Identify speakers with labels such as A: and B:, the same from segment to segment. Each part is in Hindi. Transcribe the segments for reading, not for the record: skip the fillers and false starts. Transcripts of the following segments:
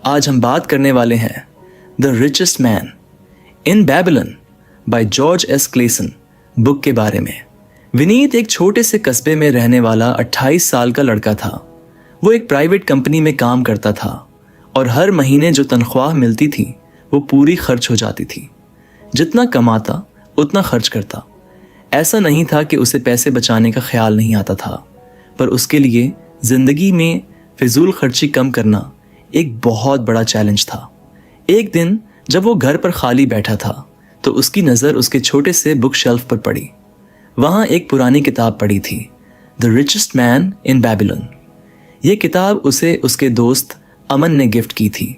A: आज हम बात करने वाले हैं the richest man in Babylon by George S Klaassen book के बारे में। विनीत एक छोटे से कस्बे में रहने वाला 28 साल का लड़का था। वो एक प्राइवेट कंपनी में काम करता था और हर महीने जो तनख्वाह मिलती थी वो पूरी खर्च हो जाती थी। जितना कमाता उतना खर्च करता। ऐसा नहीं था कि उसे पैसे बचाने का ख्याल नहीं आता था, पर उसके लिए जिंदगी में फिजूल खर्ची कम करना एक बहुत बड़ा चैलेंज था। एक दिन जब वो घर पर खाली बैठा था तो उसकी नज़र उसके छोटे से बुक शेल्फ पर पड़ी। वहाँ एक पुरानी किताब पड़ी थी, the richest man in Babylon. ये किताब उसे उसके दोस्त अमन ने गिफ्ट की थी,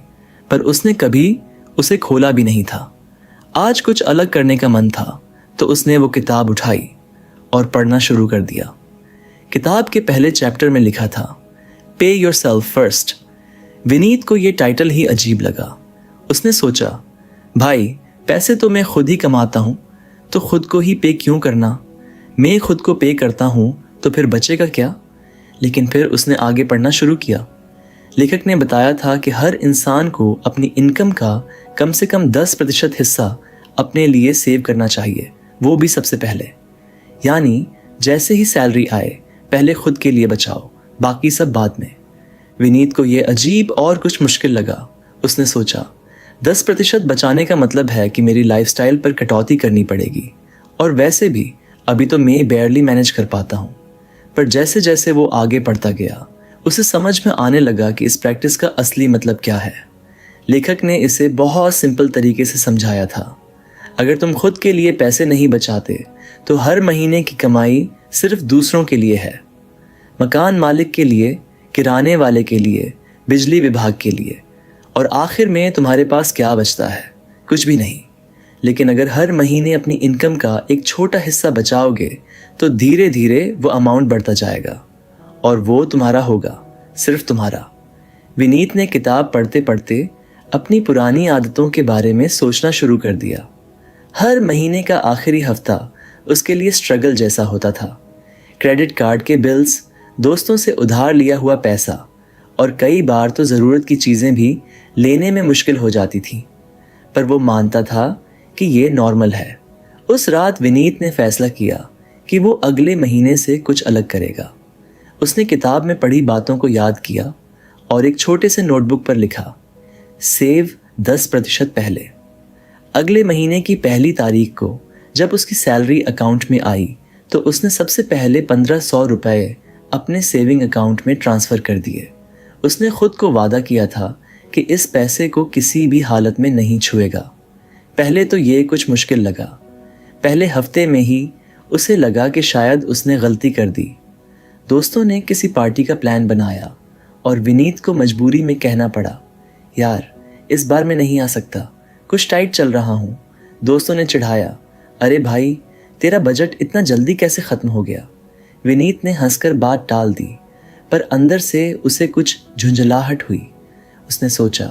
A: पर उसने कभी उसे खोला भी नहीं था। आज कुछ अलग करने का मन था तो उसने वो किताब उठाई और पढ़ना शुरू कर दिया। किताब के पहले चैप्टर में लिखा था, पे योरसेल्फ फर्स्ट। विनीत को ये टाइटल ही अजीब लगा। उसने सोचा, भाई पैसे तो मैं खुद ही कमाता हूँ, तो खुद को ही पे क्यों करना। मैं खुद को पे करता हूँ तो फिर बचेगा क्या। लेकिन फिर उसने आगे पढ़ना शुरू किया। लेखक ने बताया था कि हर इंसान को अपनी इनकम का कम से कम 10% हिस्सा अपने लिए सेव करना चाहिए, वो भी सबसे पहले। यानी जैसे ही सैलरी आए पहले खुद के लिए बचाओ, बाकी सब बाद में। विनीत को ये अजीब और कुछ मुश्किल लगा। उसने सोचा, 10% बचाने का मतलब है कि मेरी लाइफस्टाइल पर कटौती करनी पड़ेगी, और वैसे भी अभी तो मैं बेयरली मैनेज कर पाता हूँ। पर जैसे जैसे वो आगे बढ़ता गया उसे समझ में आने लगा कि इस प्रैक्टिस का असली मतलब क्या है। लेखक ने इसे बहुत सिंपल तरीके से समझाया था। अगर तुम खुद के लिए पैसे नहीं बचाते तो हर महीने की कमाई सिर्फ दूसरों के लिए है, मकान मालिक के लिए, किराने वाले के लिए, बिजली विभाग के लिए, और आखिर में तुम्हारे पास क्या बचता है? कुछ भी नहीं। लेकिन अगर हर महीने अपनी इनकम का एक छोटा हिस्सा बचाओगे तो धीरे धीरे वो अमाउंट बढ़ता जाएगा और वो तुम्हारा होगा, सिर्फ तुम्हारा। विनीत ने किताब पढ़ते पढ़ते अपनी पुरानी आदतों के बारे में सोचना शुरू कर दिया। हर महीने का आखिरी हफ्ता उसके लिए स्ट्रगल जैसा होता था। क्रेडिट कार्ड के बिल्स, दोस्तों से उधार लिया हुआ पैसा, और कई बार तो ज़रूरत की चीज़ें भी लेने में मुश्किल हो जाती थी। पर वो मानता था कि ये नॉर्मल है। उस रात विनीत ने फैसला किया कि वो अगले महीने से कुछ अलग करेगा। उसने किताब में पढ़ी बातों को याद किया और एक छोटे से नोटबुक पर लिखा, सेव 10% पहले। अगले महीने की पहली तारीख को जब उसकी सैलरी अकाउंट में आई तो उसने सबसे पहले 1500 रुपये अपने सेविंग अकाउंट में ट्रांसफ़र कर दिए। उसने खुद को वादा किया था कि इस पैसे को किसी भी हालत में नहीं छुएगा। पहले तो ये कुछ मुश्किल लगा। पहले हफ्ते में ही उसे लगा कि शायद उसने गलती कर दी। दोस्तों ने किसी पार्टी का प्लान बनाया और विनीत को मजबूरी में कहना पड़ा, यार इस बार मैं नहीं आ सकता, कुछ टाइट चल रहा हूँ। दोस्तों ने चिढ़ाया, अरे भाई तेरा बजट इतना जल्दी कैसे ख़त्म हो गया। विनीत ने हंसकर बात टाल दी, पर अंदर से उसे कुछ झुंझलाहट हुई। उसने सोचा,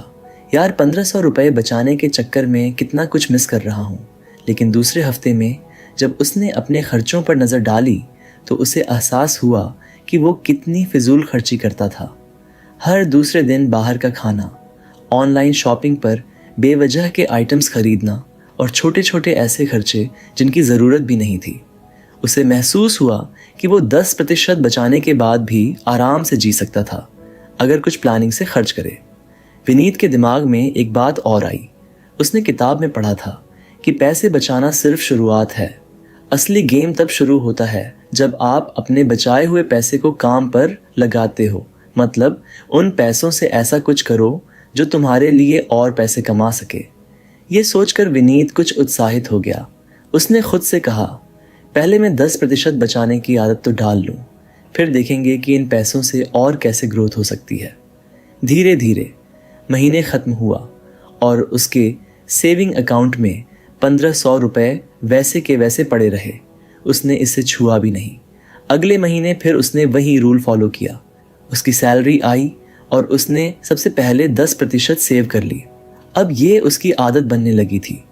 A: यार 1500 रुपये बचाने के चक्कर में कितना कुछ मिस कर रहा हूँ। लेकिन दूसरे हफ्ते में जब उसने अपने खर्चों पर नज़र डाली तो उसे एहसास हुआ कि वो कितनी फिजूल खर्ची करता था। हर दूसरे दिन बाहर का खाना, ऑनलाइन शॉपिंग पर बेवजह के आइटम्स खरीदना, और छोटे छोटे ऐसे खर्चे जिनकी ज़रूरत भी नहीं थी। उसे महसूस हुआ कि वो 10% बचाने के बाद भी आराम से जी सकता था अगर कुछ प्लानिंग से खर्च करे। विनीत के दिमाग में एक बात और आई। उसने किताब में पढ़ा था कि पैसे बचाना सिर्फ शुरुआत है। असली गेम तब शुरू होता है जब आप अपने बचाए हुए पैसे को काम पर लगाते हो। मतलब उन पैसों से ऐसा कुछ करो जो तुम्हारे लिए और पैसे कमा सके। ये सोचकर विनीत कुछ उत्साहित हो गया। उसने खुद से कहा, पहले मैं 10% बचाने की आदत तो डाल लूँ, फिर देखेंगे कि इन पैसों से और कैसे ग्रोथ हो सकती है। धीरे धीरे महीने ख़त्म हुआ और उसके सेविंग अकाउंट में 1500 रुपये वैसे के वैसे पड़े रहे। उसने इसे छुआ भी नहीं। अगले महीने फिर उसने वही रूल फॉलो किया। उसकी सैलरी आई और उसने सबसे पहले 10% सेव कर ली। अब ये उसकी आदत बनने लगी थी।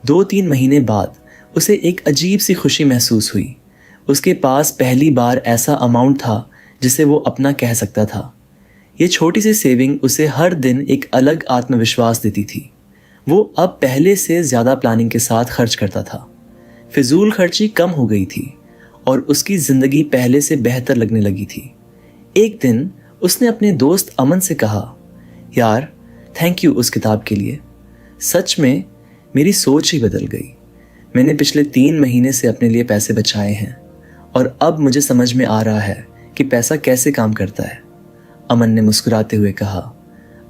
A: 2-3 महीने बाद उसे एक अजीब सी खुशी महसूस हुई। उसके पास पहली बार ऐसा अमाउंट था जिसे वो अपना कह सकता था। ये छोटी सी सेविंग उसे हर दिन एक अलग आत्मविश्वास देती थी। वो अब पहले से ज़्यादा प्लानिंग के साथ खर्च करता था। फिजूल खर्ची कम हो गई थी और उसकी ज़िंदगी पहले से बेहतर लगने लगी थी। एक दिन उसने अपने दोस्त अमन से कहा, यार थैंक यू उस किताब के लिए। सच में मेरी सोच ही बदल गई। मैंने पिछले 3 महीने से अपने लिए पैसे बचाए हैं और अब मुझे समझ में आ रहा है कि पैसा कैसे काम करता है। अमन ने मुस्कुराते हुए कहा,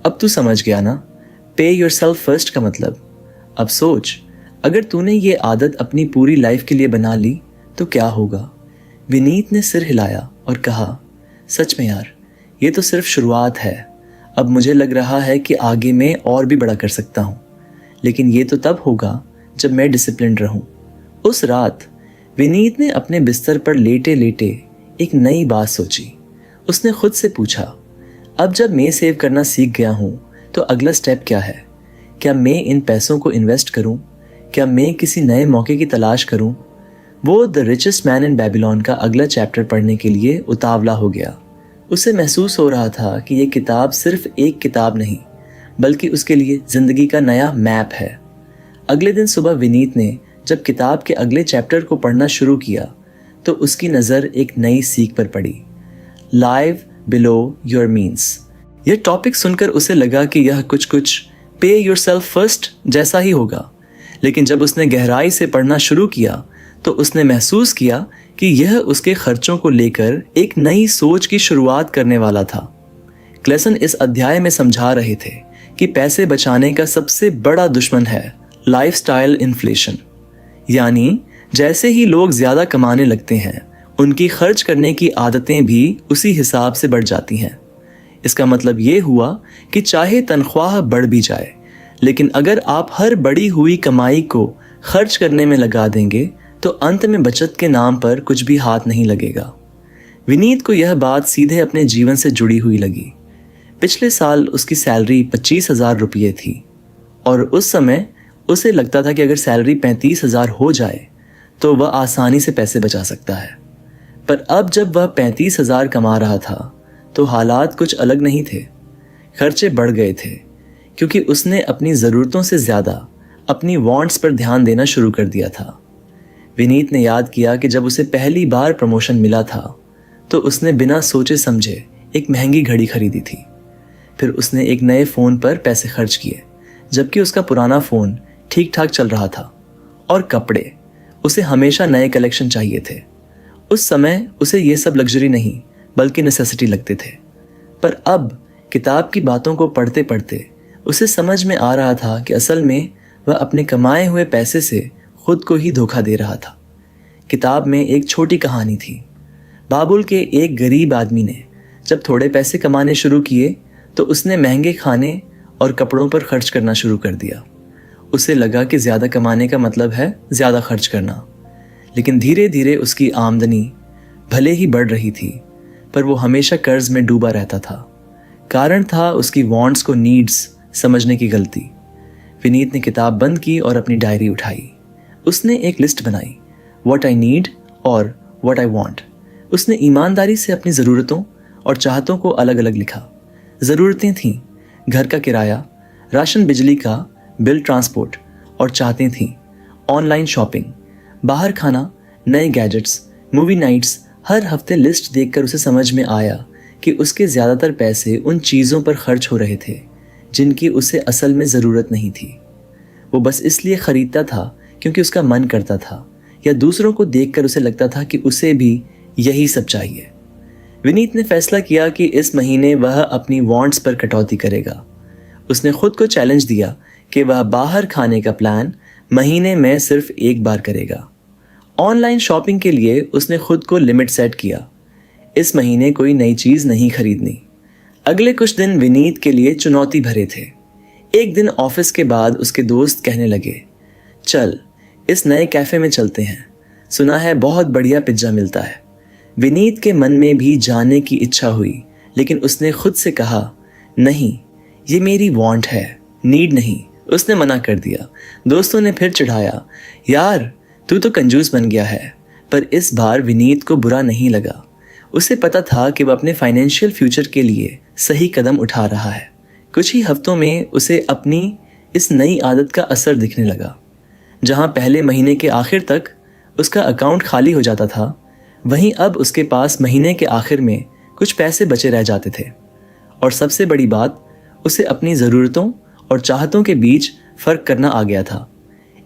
A: अब तू समझ गया ना, पे योरसेल्फ फर्स्ट का मतलब। अब सोच, अगर तूने ये आदत अपनी पूरी लाइफ के लिए बना ली तो क्या होगा। विनीत ने सिर हिलाया और कहा, सच में यार, ये तो सिर्फ शुरुआत है। अब मुझे लग रहा है कि आगे मैं और भी बड़ा कर सकता हूँ, लेकिन ये तो तब होगा जब मैं डिसिप्लिन्ड रहूँ। उस रात विनीत ने अपने बिस्तर पर लेटे लेटे एक नई बात सोची। उसने खुद से पूछा, अब जब मैं सेव करना सीख गया हूँ तो अगला स्टेप क्या है? क्या मैं इन पैसों को इन्वेस्ट करूँ? क्या मैं किसी नए मौके की तलाश करूँ? वो the richest man in Babylon का अगला चैप्टर पढ़ने के लिए उतावला हो गया। उसे महसूस हो रहा था कि ये किताब सिर्फ एक किताब नहीं, बल्कि उसके लिए ज़िंदगी का नया मैप है। अगले दिन सुबह विनीत ने जब किताब के अगले चैप्टर को पढ़ना शुरू किया तो उसकी नज़र एक नई सीख पर पड़ी, लाइव बिलो योर मीन्स। यह टॉपिक सुनकर उसे लगा कि यह कुछ पे योरसेल्फ फर्स्ट जैसा ही होगा, लेकिन जब उसने गहराई से पढ़ना शुरू किया तो उसने महसूस किया कि यह उसके खर्चों को लेकर एक नई सोच की शुरुआत करने वाला था। क्लेसन इस अध्याय में समझा रहे थे कि पैसे बचाने का सबसे बड़ा दुश्मन है लाइफस्टाइल इन्फ्लेशन, यानी जैसे ही लोग ज़्यादा कमाने लगते हैं उनकी खर्च करने की आदतें भी उसी हिसाब से बढ़ जाती हैं। इसका मतलब ये हुआ कि चाहे तनख्वाह बढ़ भी जाए, लेकिन अगर आप हर बढ़ी हुई कमाई को खर्च करने में लगा देंगे तो अंत में बचत के नाम पर कुछ भी हाथ नहीं लगेगा। विनीत को यह बात सीधे अपने जीवन से जुड़ी हुई लगी। पिछले साल उसकी सैलरी 25,000 रुपये थी और उस समय उसे लगता था कि अगर सैलरी 35,000 हो जाए तो वह आसानी से पैसे बचा सकता है। पर अब जब वह 35,000 कमा रहा था तो हालात कुछ अलग नहीं थे। खर्चे बढ़ गए थे क्योंकि उसने अपनी ज़रूरतों से ज़्यादा अपनी वांट्स पर ध्यान देना शुरू कर दिया था। विनीत ने याद किया कि जब उसे पहली बार प्रमोशन मिला था तो उसने बिना सोचे समझे एक महंगी घड़ी खरीदी थी। फिर उसने एक नए फ़ोन पर पैसे खर्च किए जबकि उसका पुराना फ़ोन ठीक ठाक चल रहा था। और कपड़े, उसे हमेशा नए कलेक्शन चाहिए थे। उस समय उसे ये सब लग्जरी नहीं बल्कि नेसेसिटी लगते थे। पर अब किताब की बातों को पढ़ते पढ़ते उसे समझ में आ रहा था कि असल में वह अपने कमाए हुए पैसे से खुद को ही धोखा दे रहा था। किताब में एक छोटी कहानी थी। बाबुल के एक गरीब आदमी ने जब थोड़े पैसे कमाने शुरू किए तो उसने महंगे खाने और कपड़ों पर खर्च करना शुरू कर दिया। उसे लगा कि ज़्यादा कमाने का मतलब है ज़्यादा खर्च करना, लेकिन धीरे धीरे उसकी आमदनी भले ही बढ़ रही थी पर वो हमेशा कर्ज में डूबा रहता था। कारण था उसकी वांट्स को नीड्स समझने की गलती। विनीत ने किताब बंद की और अपनी डायरी उठाई। उसने एक लिस्ट बनाई, व्हाट आई नीड और व्हाट आई वांट। उसने ईमानदारी से अपनी ज़रूरतों और चाहतों को अलग अलग लिखा। ज़रूरतें थीं घर का किराया, राशन, बिजली का बिल, ट्रांसपोर्ट, और चाहतें थीं ऑनलाइन शॉपिंग, बाहर खाना, नए गैजेट्स, मूवी नाइट्स। हर हफ्ते लिस्ट देखकर उसे समझ में आया कि उसके ज़्यादातर पैसे उन चीज़ों पर खर्च हो रहे थे जिनकी उसे असल में ज़रूरत नहीं थी। वो बस इसलिए ख़रीदता था क्योंकि उसका मन करता था या दूसरों को देखकर उसे लगता था कि उसे भी यही सब चाहिए। विनीत ने फैसला किया कि इस महीने वह अपनी वांट्स पर कटौती करेगा। उसने खुद को चैलेंज दिया कि वह बाहर खाने का प्लान महीने में सिर्फ एक बार करेगा। ऑनलाइन शॉपिंग के लिए उसने खुद को लिमिट सेट किया, इस महीने कोई नई चीज़ नहीं खरीदनी। अगले कुछ दिन विनीत के लिए चुनौती भरे थे। एक दिन ऑफिस के बाद उसके दोस्त कहने लगे, चल इस नए कैफ़े में चलते हैं, सुना है बहुत बढ़िया पिज्ज़ा मिलता है। विनीत के मन में भी जाने की इच्छा हुई, लेकिन उसने खुद से कहा, नहीं ये मेरी वांट है, नीड नहीं। उसने मना कर दिया। दोस्तों ने फिर चिढ़ाया, यार तू तो कंजूस बन गया है। पर इस बार विनीत को बुरा नहीं लगा। उसे पता था कि वह अपने फाइनेंशियल फ्यूचर के लिए सही कदम उठा रहा है। कुछ ही हफ्तों में उसे अपनी इस नई आदत का असर दिखने लगा। जहां पहले महीने के आखिर तक उसका अकाउंट खाली हो जाता था, वहीं अब उसके पास महीने के आखिर में कुछ पैसे बचे रह जाते थे। और सबसे बड़ी बात, उसे अपनी ज़रूरतों और चाहतों के बीच फ़र्क करना आ गया था।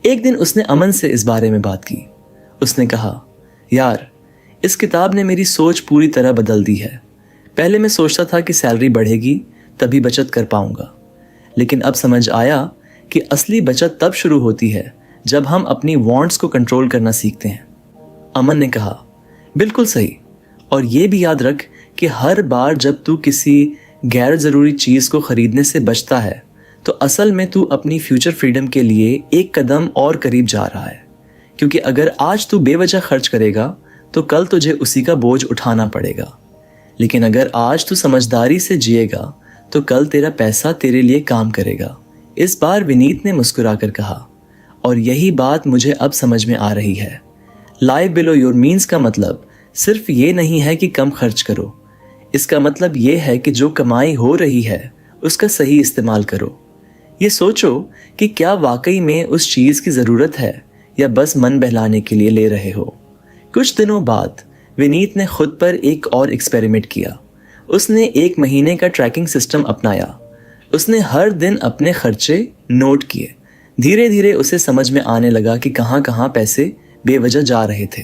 A: एक दिन उसने अमन से इस बारे में बात की। उसने कहा, यार, इस किताब ने मेरी सोच पूरी तरह बदल दी है। पहले मैं सोचता था कि सैलरी बढ़ेगी तभी बचत कर पाऊंगा, लेकिन अब समझ आया कि असली बचत तब शुरू होती है जब हम अपनी वांट्स को कंट्रोल करना सीखते हैं। अमन ने कहा, बिल्कुल सही। और ये भी याद रख कि हर बार जब तू किसी गैर ज़रूरी चीज़ को ख़रीदने से बचता है तो असल में तू अपनी फ्यूचर फ्रीडम के लिए एक कदम और करीब जा रहा है। क्योंकि अगर आज तू बेवजह खर्च करेगा तो कल तुझे उसी का बोझ उठाना पड़ेगा, लेकिन अगर आज तू समझदारी से जिएगा तो कल तेरा पैसा तेरे लिए काम करेगा। इस बार विनीत ने मुस्कुराकर कहा, और यही बात मुझे अब समझ में आ रही है। लाइव बिलो योर मीन्स का मतलब सिर्फ ये नहीं है कि कम खर्च करो। इसका मतलब ये है कि जो कमाई हो रही है उसका सही इस्तेमाल करो। ये सोचो कि क्या वाकई में उस चीज़ की ज़रूरत है या बस मन बहलाने के लिए ले रहे हो। कुछ दिनों बाद विनीत ने खुद पर एक और एक्सपेरिमेंट किया। उसने 1 महीने का ट्रैकिंग सिस्टम अपनाया। उसने हर दिन अपने खर्चे नोट किए। धीरे धीरे उसे समझ में आने लगा कि कहाँ कहाँ पैसे बेवजह जा रहे थे।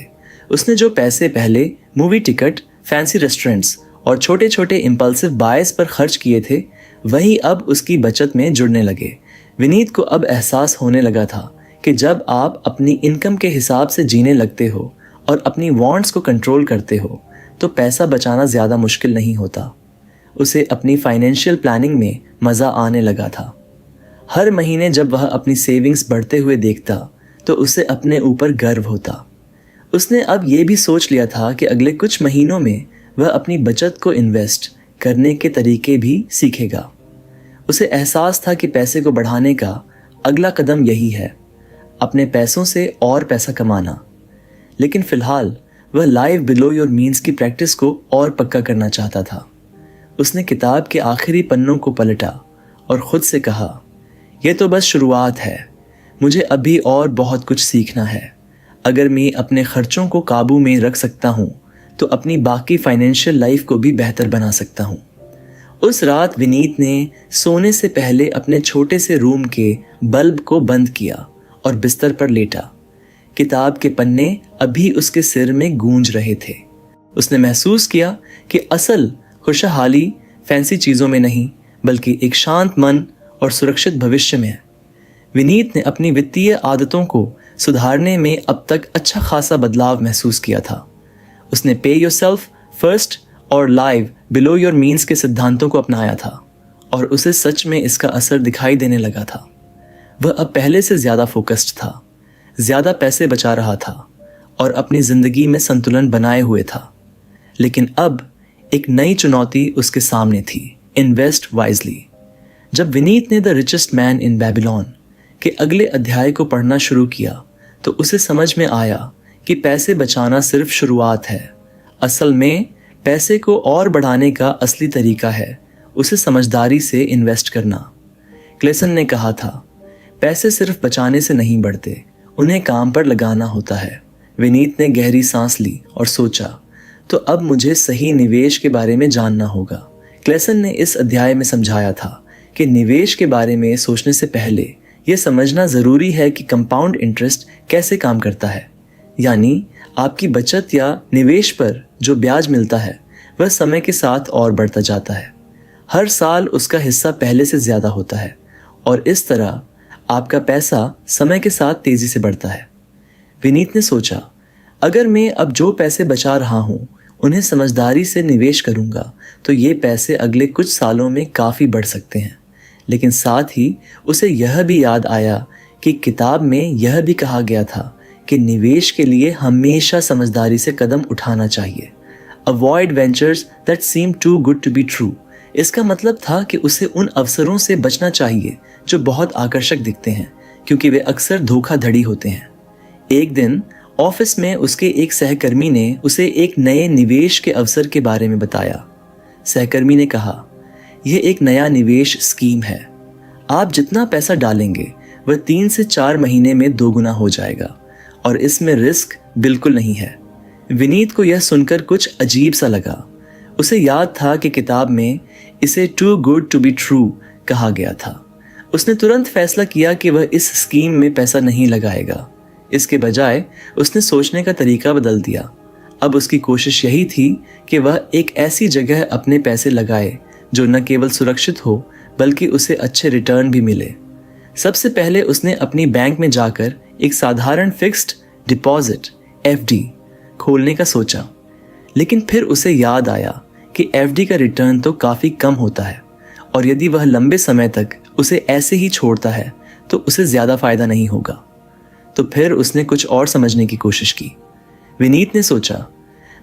A: उसने जो पैसे पहले मूवी टिकट, फैंसी रेस्टोरेंट्स और छोटे छोटे इम्पल्सिव बायस पर खर्च किए थे, वही अब उसकी बचत में जुड़ने लगे। विनीत को अब एहसास होने लगा था कि जब आप अपनी इनकम के हिसाब से जीने लगते हो और अपनी वांट्स को कंट्रोल करते हो तो पैसा बचाना ज़्यादा मुश्किल नहीं होता। उसे अपनी फाइनेंशियल प्लानिंग में मज़ा आने लगा था। हर महीने जब वह अपनी सेविंग्स बढ़ते हुए देखता तो उसे अपने ऊपर गर्व होता। उसने अब ये भी सोच लिया था कि अगले कुछ महीनों में वह अपनी बचत को इन्वेस्ट करने के तरीके भी सीखेगा। उसे एहसास था कि पैसे को बढ़ाने का अगला कदम यही है, अपने पैसों से और पैसा कमाना। लेकिन फ़िलहाल वह लाइव बिलो योर मीन्स की प्रैक्टिस को और पक्का करना चाहता था। उसने किताब के आखिरी पन्नों को पलटा और ख़ुद से कहा, यह तो बस शुरुआत है, मुझे अभी और बहुत कुछ सीखना है। अगर मैं अपने खर्चों को काबू में रख सकता हूँ तो अपनी बाकी फाइनेंशियल लाइफ को भी बेहतर बना सकता हूँ। उस रात विनीत ने सोने से पहले अपने छोटे से रूम के बल्ब को बंद किया और बिस्तर पर लेटा। किताब के पन्ने अभी उसके सिर में गूंज रहे थे। उसने महसूस किया कि असल खुशहाली फैंसी चीज़ों में नहीं, बल्कि एक शांत मन और सुरक्षित भविष्य में है। विनीत ने अपनी वित्तीय आदतों को सुधारने में अब तक अच्छा खासा बदलाव महसूस किया था। उसने पे योरसेल्फ फर्स्ट और लाइव बिलो योर मीन्स के सिद्धांतों को अपनाया था और उसे सच में इसका असर दिखाई देने लगा था। वह अब पहले से ज़्यादा फोकस्ड था, ज़्यादा पैसे बचा रहा था और अपनी ज़िंदगी में संतुलन बनाए हुए था। लेकिन अब एक नई चुनौती उसके सामने थी, इन्वेस्ट वाइजली। जब विनीत ने the richest man in Babylon के अगले अध्याय को पढ़ना शुरू किया तो उसे समझ में आया कि पैसे बचाना सिर्फ शुरुआत है। असल में पैसे को और बढ़ाने का असली तरीका है उसे समझदारी से इन्वेस्ट करना। क्लेसन ने कहा था, पैसे सिर्फ बचाने से नहीं बढ़ते, उन्हें काम पर लगाना होता है। विनीत ने गहरी सांस ली और सोचा, तो अब मुझे सही निवेश के बारे में जानना होगा। क्लेसन ने इस अध्याय में समझाया था कि निवेश के बारे में सोचने से पहले यह समझना ज़रूरी है कि कंपाउंड इंटरेस्ट कैसे काम करता है। यानी आपकी बचत या निवेश पर जो ब्याज मिलता है वह समय के साथ और बढ़ता जाता है। हर साल उसका हिस्सा पहले से ज़्यादा होता है और इस तरह आपका पैसा समय के साथ तेज़ी से बढ़ता है। विनीत ने सोचा, अगर मैं अब जो पैसे बचा रहा हूँ उन्हें समझदारी से निवेश करूँगा तो ये पैसे अगले कुछ सालों में काफ़ी बढ़ सकते हैं। लेकिन साथ ही उसे यह भी याद आया कि किताब में यह भी कहा गया था कि निवेश के लिए हमेशा समझदारी से कदम उठाना चाहिए। Avoid ventures that seem too good to be true. इसका मतलब था कि उसे उन अवसरों से बचना चाहिए जो बहुत आकर्षक दिखते हैं क्योंकि वे अक्सर धोखाधड़ी होते हैं। एक दिन ऑफिस में उसके एक सहकर्मी ने उसे एक नए निवेश के अवसर के बारे में बताया। सहकर्मी ने कहा, यह एक नया निवेश स्कीम है। आप जितना पैसा डालेंगे वह 3 से 4 महीने में 2 गुना हो जाएगा और इसमें रिस्क बिल्कुल नहीं है। विनीत को यह सुनकर कुछ अजीब सा लगा। उसे याद था कि किताब में इसे too good to be true कहा गया था। उसने तुरंत फैसला किया कि वह इस स्कीम में पैसा नहीं लगाएगा। इसके बजाय उसने सोचने का तरीका बदल दिया। अब उसकी कोशिश यही थी कि वह एक ऐसी जगह अपने पैसे लगाए जो न केवल सुरक्षित हो बल्कि उसे अच्छे रिटर्न भी मिले। सबसे पहले उसने अपनी बैंक में जाकर एक साधारण फिक्स्ड डिपॉजिट FD खोलने का सोचा, लेकिन फिर उसे याद आया कि FD का रिटर्न तो काफ़ी कम होता है और यदि वह लंबे समय तक उसे ऐसे ही छोड़ता है तो उसे ज़्यादा फायदा नहीं होगा। तो फिर उसने कुछ और समझने की कोशिश की। विनीत ने सोचा,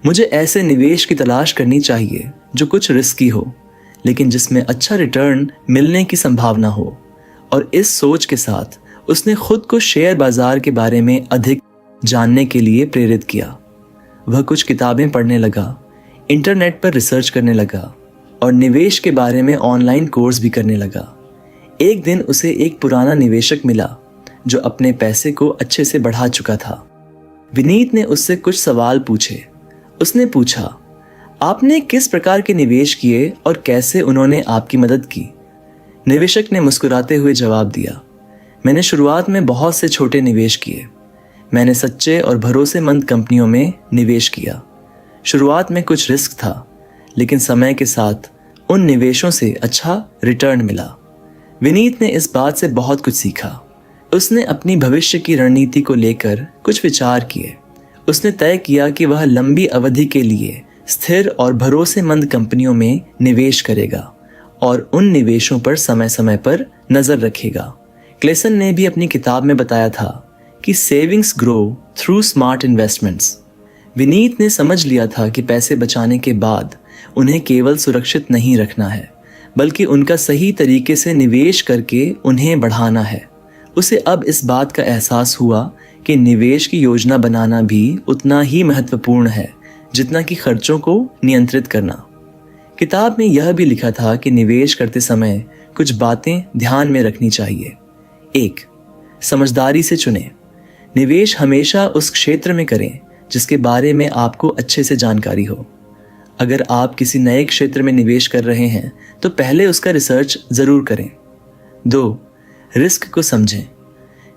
A: मुझे ऐसे निवेश की तलाश करनी चाहिए जो कुछ रिस्की हो लेकिन जिसमें अच्छा रिटर्न मिलने की संभावना हो। और इस सोच के साथ उसने खुद को शेयर बाजार के बारे में अधिक जानने के लिए प्रेरित किया। वह कुछ किताबें पढ़ने लगा, इंटरनेट पर रिसर्च करने लगा और निवेश के बारे में ऑनलाइन कोर्स भी करने लगा। एक दिन उसे एक पुराना निवेशक मिला जो अपने पैसे को अच्छे से बढ़ा चुका था। विनीत ने उससे कुछ सवाल पूछे। उसने पूछा, आपने किस प्रकार के निवेश किए और कैसे उन्होंने आपकी मदद की? निवेशक ने मुस्कुराते हुए जवाब दिया, मैंने शुरुआत में बहुत से छोटे निवेश किए। मैंने सच्चे और भरोसेमंद कंपनियों में निवेश किया। शुरुआत में कुछ रिस्क था लेकिन समय के साथ उन निवेशों से अच्छा रिटर्न मिला। विनीत ने इस बात से बहुत कुछ सीखा। उसने अपनी भविष्य की रणनीति को लेकर कुछ विचार किए। उसने तय किया कि वह लंबी अवधि के लिए स्थिर और भरोसेमंद कंपनियों में निवेश करेगा और उन निवेशों पर समय समय पर नजर रखेगा। क्लेसन ने भी अपनी किताब में बताया था कि savings grow through smart investments. Vineet ने समझ लिया था कि पैसे बचाने के बाद उन्हें केवल सुरक्षित नहीं रखना है बल्कि उनका सही तरीके से निवेश करके उन्हें बढ़ाना है। उसे अब इस बात का एहसास हुआ कि निवेश की योजना बनाना भी उतना ही महत्वपूर्ण है जितना कि खर्चों को नियंत्रित करना। किताब में यह भी लिखा था कि निवेश करते समय कुछ बातें ध्यान में रखनी चाहिए। 1. समझदारी से चुनें। निवेश हमेशा उस क्षेत्र में करें जिसके बारे में आपको अच्छे से जानकारी हो। अगर आप किसी नए क्षेत्र में निवेश कर रहे हैं तो पहले उसका रिसर्च ज़रूर करें। 2. रिस्क को समझें।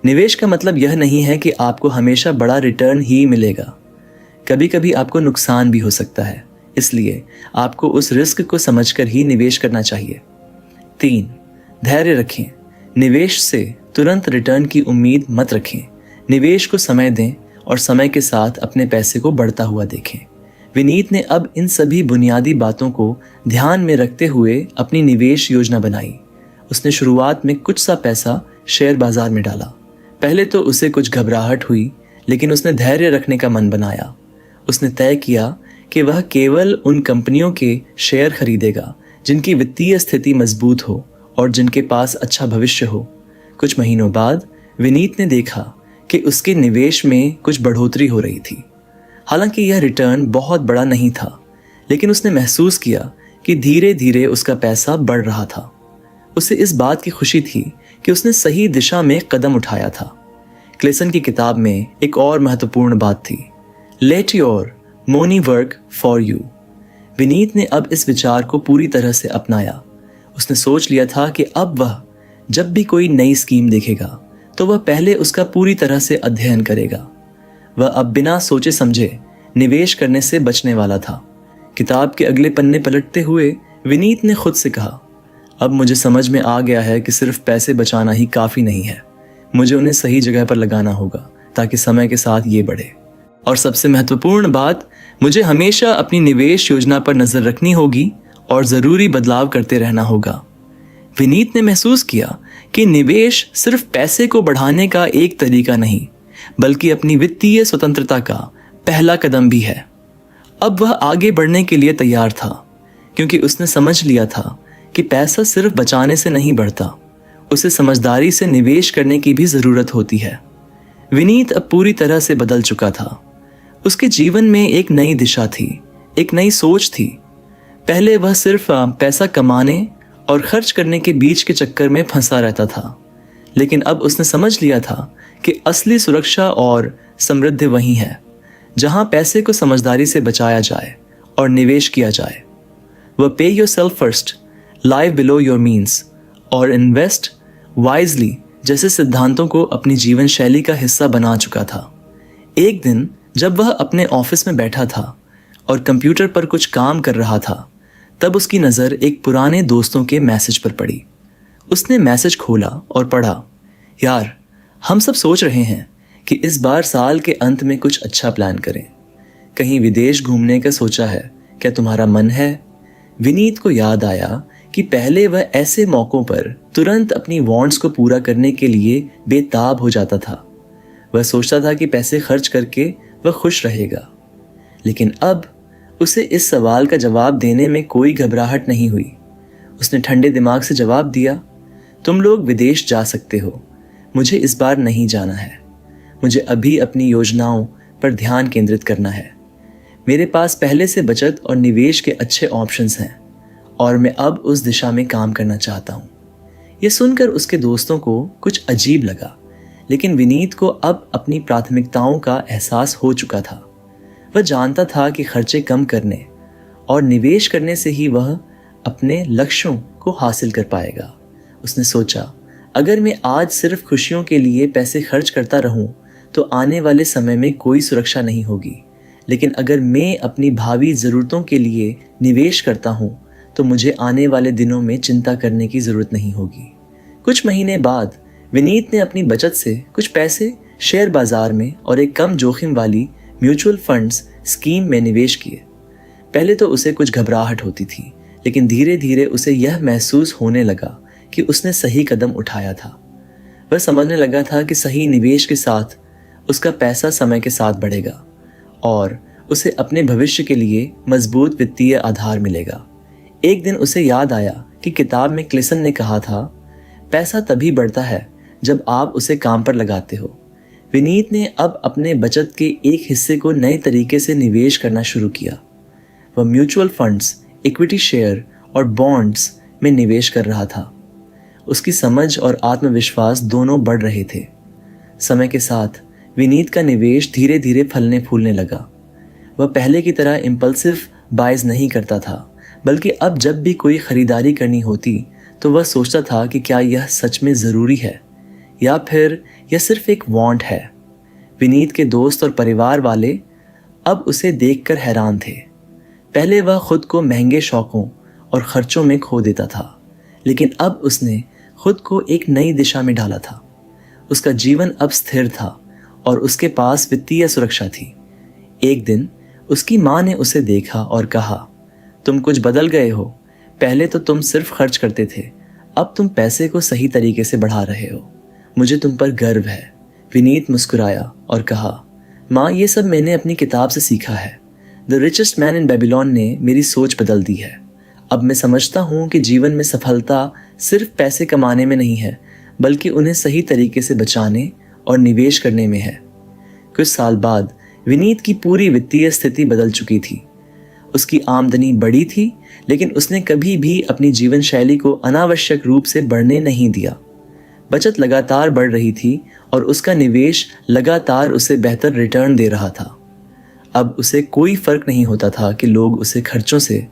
A: निवेश का मतलब यह नहीं है कि आपको हमेशा बड़ा रिटर्न ही मिलेगा। कभी कभी आपको नुकसान भी हो सकता है, इसलिए आपको उस रिस्क को समझकर ही निवेश करना चाहिए। 3. धैर्य रखें। निवेश से तुरंत रिटर्न की उम्मीद मत रखें। निवेश को समय दें और समय के साथ अपने पैसे को बढ़ता हुआ देखें। विनीत ने अब इन सभी बुनियादी बातों को ध्यान में रखते हुए अपनी निवेश योजना बनाई। उसने शुरुआत में कुछ सा पैसा शेयर बाजार में डाला। पहले तो उसे कुछ घबराहट हुई लेकिन उसने धैर्य रखने का मन बनाया। उसने तय किया कि वह केवल उन कंपनियों के शेयर खरीदेगा जिनकी वित्तीय स्थिति मजबूत हो और जिनके पास अच्छा भविष्य हो। कुछ महीनों बाद विनीत ने देखा कि उसके निवेश में कुछ बढ़ोतरी हो रही थी। हालांकि यह रिटर्न बहुत बड़ा नहीं था, लेकिन उसने महसूस किया कि धीरे धीरे उसका पैसा बढ़ रहा था। उसे इस बात की खुशी थी कि उसने सही दिशा में कदम उठाया था। क्लेसन की किताब में एक और महत्वपूर्ण बात थी, let your money work for you. Vineet ने अब इस विचार को पूरी तरह से अपनाया। उसने सोच लिया था कि अब वह जब भी कोई नई स्कीम देखेगा तो वह पहले उसका पूरी तरह से अध्ययन करेगा। वह अब बिना सोचे समझे निवेश करने से बचने वाला था। किताब के अगले पन्ने पलटते हुए विनीत ने खुद से कहा, अब मुझे समझ में आ गया है कि सिर्फ पैसे बचाना ही काफ़ी नहीं है। मुझे उन्हें सही जगह पर लगाना होगा ताकि समय के साथ ये बढ़े। और सबसे महत्वपूर्ण बात, मुझे हमेशा अपनी निवेश योजना पर नज़र रखनी होगी और ज़रूरी बदलाव करते रहना होगा। विनीत ने महसूस किया कि निवेश सिर्फ पैसे को बढ़ाने का एक तरीका नहीं बल्कि अपनी वित्तीय स्वतंत्रता का पहला कदम भी है। अब वह आगे बढ़ने के लिए तैयार था क्योंकि उसने समझ लिया था कि पैसा सिर्फ बचाने से नहीं बढ़ता, उसे समझदारी से निवेश करने की भी ज़रूरत होती है। विनीत अब पूरी तरह से बदल चुका था। उसके जीवन में एक नई दिशा थी, एक नई सोच थी। पहले वह सिर्फ पैसा कमाने और खर्च करने के बीच के चक्कर में फंसा रहता था, लेकिन अब उसने समझ लिया था कि असली सुरक्षा और समृद्धि वहीं है जहां पैसे को समझदारी से बचाया जाए और निवेश किया जाए। वह पे yourself first, live below your means और इन्वेस्ट वाइजली जैसे सिद्धांतों को अपनी जीवन शैली का हिस्सा बना चुका था। एक दिन जब वह अपने ऑफिस में बैठा था और कंप्यूटर पर कुछ काम कर रहा था, तब उसकी नज़र एक पुराने दोस्तों के मैसेज पर पड़ी। उसने मैसेज खोला और पढ़ा, यार हम सब सोच रहे हैं कि इस बार साल के अंत में कुछ अच्छा प्लान करें। कहीं विदेश घूमने का सोचा है, क्या तुम्हारा मन है? विनीत को याद आया कि पहले वह ऐसे मौक़ों पर तुरंत अपनी वांट्स को पूरा करने के लिए बेताब हो जाता था। वह सोचता था कि पैसे खर्च करके वह खुश रहेगा, लेकिन अब उसे इस सवाल का जवाब देने में कोई घबराहट नहीं हुई। उसने ठंडे दिमाग से जवाब दिया, तुम लोग विदेश जा सकते हो, मुझे इस बार नहीं जाना है। मुझे अभी अपनी योजनाओं पर ध्यान केंद्रित करना है। मेरे पास पहले से बचत और निवेश के अच्छे ऑप्शंस हैं और मैं अब उस दिशा में काम करना चाहता हूँ। यह सुनकर उसके दोस्तों को कुछ अजीब लगा, लेकिन विनीत को अब अपनी प्राथमिकताओं का एहसास हो चुका था। वह जानता था कि खर्चे कम करने और निवेश करने से ही वह अपने लक्ष्यों को हासिल कर पाएगा। उसने सोचा, अगर मैं आज सिर्फ खुशियों के लिए पैसे खर्च करता रहूं, तो आने वाले समय में कोई सुरक्षा नहीं होगी। लेकिन अगर मैं अपनी भावी ज़रूरतों के लिए निवेश करता हूं, तो मुझे आने वाले दिनों में चिंता करने की ज़रूरत नहीं होगी। कुछ महीने बाद विनीत ने अपनी बचत से कुछ पैसे शेयर बाजार में और एक कम जोखिम वाली म्यूचुअल फंड्स स्कीम में निवेश किए। पहले तो उसे कुछ घबराहट होती थी, लेकिन धीरे धीरे उसे यह महसूस होने लगा कि उसने सही कदम उठाया था। वह समझने लगा था कि सही निवेश के साथ उसका पैसा समय के साथ बढ़ेगा और उसे अपने भविष्य के लिए मजबूत वित्तीय आधार मिलेगा। एक दिन उसे याद आया कि किताब में क्लेसन ने कहा था, पैसा तभी बढ़ता है जब आप उसे काम पर लगाते हो। विनीत ने अब अपने बचत के एक हिस्से को नए तरीके से निवेश करना शुरू किया। वह म्यूचुअल फंड्स, इक्विटी शेयर और बॉन्ड्स में निवेश कर रहा था। उसकी समझ और आत्मविश्वास दोनों बढ़ रहे थे। समय के साथ विनीत का निवेश धीरे धीरे फलने फूलने लगा। वह पहले की तरह इम्पल्सिव बाइज नहीं करता था, बल्कि अब जब भी कोई खरीदारी करनी होती तो वह सोचता था कि क्या यह सच में ज़रूरी है या फिर यह सिर्फ एक वांट है। विनीत के दोस्त और परिवार वाले अब उसे देखकर हैरान थे। पहले वह खुद को महंगे शौकों और खर्चों में खो देता था, लेकिन अब उसने खुद को एक नई दिशा में डाला था। उसका जीवन अब स्थिर था और उसके पास वित्तीय सुरक्षा थी। एक दिन उसकी माँ ने उसे देखा और कहा, तुम कुछ बदल गए हो। पहले तो तुम सिर्फ खर्च करते थे, अब तुम पैसे को सही तरीके से बढ़ा रहे हो। मुझे तुम पर गर्व है। विनीत मुस्कुराया और कहा, माँ, ये सब मैंने अपनी किताब से सीखा है। The richest man in Babylon ने मेरी सोच बदल दी है। अब मैं समझता हूँ कि जीवन में सफलता सिर्फ पैसे कमाने में नहीं है, बल्कि उन्हें सही तरीके से बचाने और निवेश करने में है। कुछ साल बाद विनीत की पूरी वित्तीय स्थिति बदल चुकी थी। उसकी आमदनी बढ़ी थी, लेकिन उसने कभी भी अपनी जीवन शैली को अनावश्यक रूप से बढ़ने नहीं दिया। बचत लगातार बढ़ रही थी और उसका निवेश लगातार उसे बेहतर रिटर्न दे रहा था। अब उसे कोई फर्क नहीं होता था कि लोग उसे खर्चों से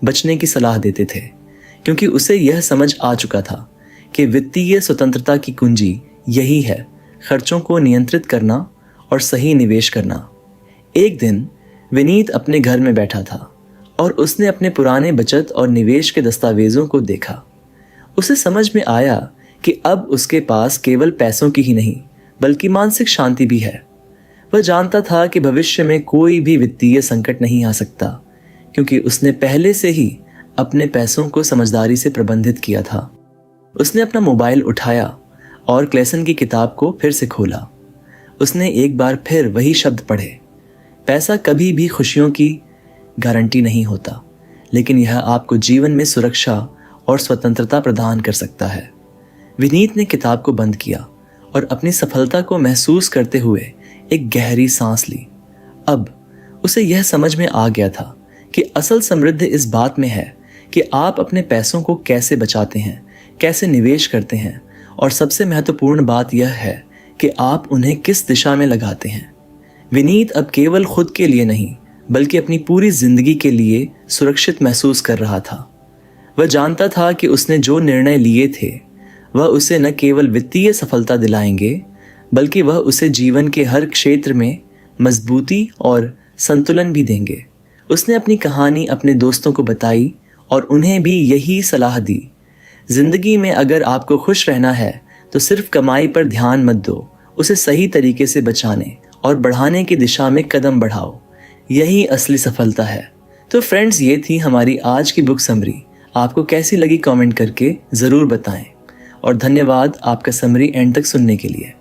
A: बचने की सलाह देते थे, क्योंकि उसे यह समझ आ चुका था कि वित्तीय स्वतंत्रता की कुंजी यही है, खर्चों को नियंत्रित करना और सही निवेश करना। एक दिन विनीत अपने घर में बैठा था और उसने अपने पुराने बचत और निवेश के दस्तावेजों को देखा। उसे समझ में आया कि अब उसके पास केवल पैसों की ही नहीं, बल्कि मानसिक शांति भी है। वह जानता था कि भविष्य में कोई भी वित्तीय संकट नहीं आ सकता, क्योंकि उसने पहले से ही अपने पैसों को समझदारी से प्रबंधित किया था। उसने अपना मोबाइल उठाया और क्लेसन की किताब को फिर से खोला। उसने एक बार फिर वही शब्द पढ़े, पैसा कभी भी खुशियों की गारंटी नहीं होता, लेकिन यह आपको जीवन में सुरक्षा और स्वतंत्रता प्रदान कर सकता है। विनीत ने किताब को बंद किया और अपनी सफलता को महसूस करते हुए एक गहरी सांस ली। अब उसे यह समझ में आ गया था कि असल समृद्धि इस बात में है कि आप अपने पैसों को कैसे बचाते हैं, कैसे निवेश करते हैं, और सबसे महत्वपूर्ण बात यह है कि आप उन्हें किस दिशा में लगाते हैं। विनीत अब केवल खुद के लिए नहीं बल्कि अपनी पूरी जिंदगी के लिए सुरक्षित महसूस कर रहा था। वह जानता था कि उसने जो निर्णय लिए थे वह उसे न केवल वित्तीय सफलता दिलाएंगे बल्कि वह उसे जीवन के हर क्षेत्र में मजबूती और संतुलन भी देंगे। उसने अपनी कहानी अपने दोस्तों को बताई और उन्हें भी यही सलाह दी। जिंदगी में अगर आपको खुश रहना है तो सिर्फ कमाई पर ध्यान मत दो, उसे सही तरीके से बचाने और बढ़ाने की दिशा में कदम बढ़ाओ। यही असली सफलता है। तो फ्रेंड्स, ये थी हमारी आज की बुक समरी। आपको कैसी लगी कमेंट करके ज़रूर बताएं और धन्यवाद आपका समरी एंड तक सुनने के लिए।